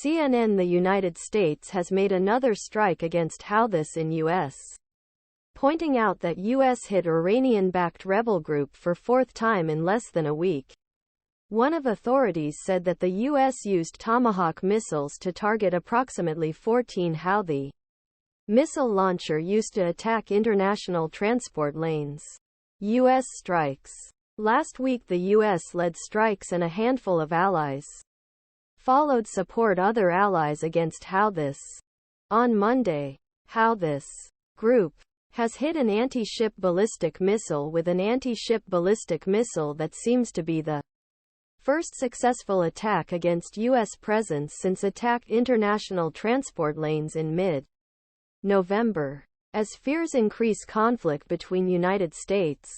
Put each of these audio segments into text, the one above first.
CNN. The United States has made another strike against Houthis in U.S., pointing out that U.S. hit Iranian-backed rebel group for fourth time in less than a week. One of authorities said that the U.S. used Tomahawk missiles to target approximately 14 Houthi missile launcher used to attack international transport lanes. U.S. strikes. Last week the U.S. led strikes and a handful of allies followed support other allies against Houthis. On Monday, Houthis group has hit an anti-ship ballistic missile with an anti-ship ballistic missile that seems to be the first successful attack against U.S. presence since attacked international transport lanes in mid-November. As fears increase conflict between United States,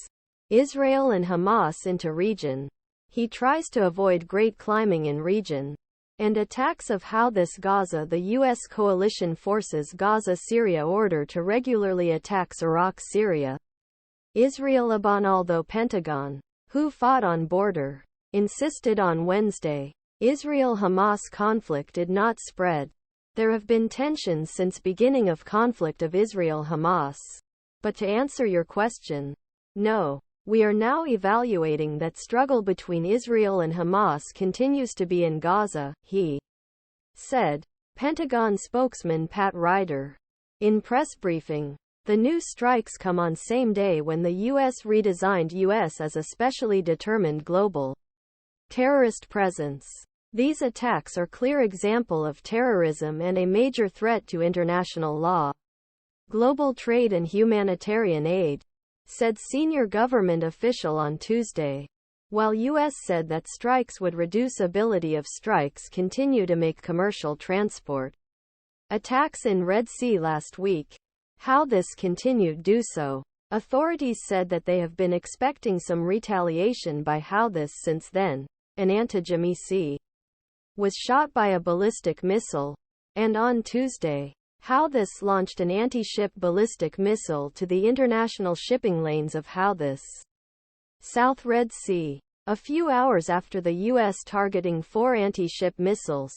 Israel and Hamas into region, he tries to avoid great climbing in region and attacks of Houthis Gaza the U.S. coalition forces Gaza Syria order to regularly attacks Iraq Syria. Israel-LübnanAlthough Pentagon, who fought on border, insisted on Wednesday, Israel-Hamas conflict did not spread. There have been tensions since beginning of conflict of Israel-Hamas. But to answer your question, no. We are now evaluating that struggle between Israel and Hamas continues to be in Gaza, he said. Pentagon spokesman Pat Ryder. In press briefing, the new strikes come on same day when the U.S. redesigned U.S. as a specially determined global terrorist presence. These attacks are clear example of terrorism and a major threat to international law, global trade and humanitarian aid, said senior government official on Tuesday. While U.S. said that strikes would reduce ability of strikes continue to make commercial transport attacks in Red Sea last week, Houthis continued do so. Authorities said that they have been expecting some retaliation by Houthis since then. An anti-gemisi was shot by a ballistic missile, and on Tuesday, Houthis launched an anti-ship ballistic missile to the international shipping lanes of Houthis South Red Sea, a few hours after the U.S. targeting 4 anti-ship missiles.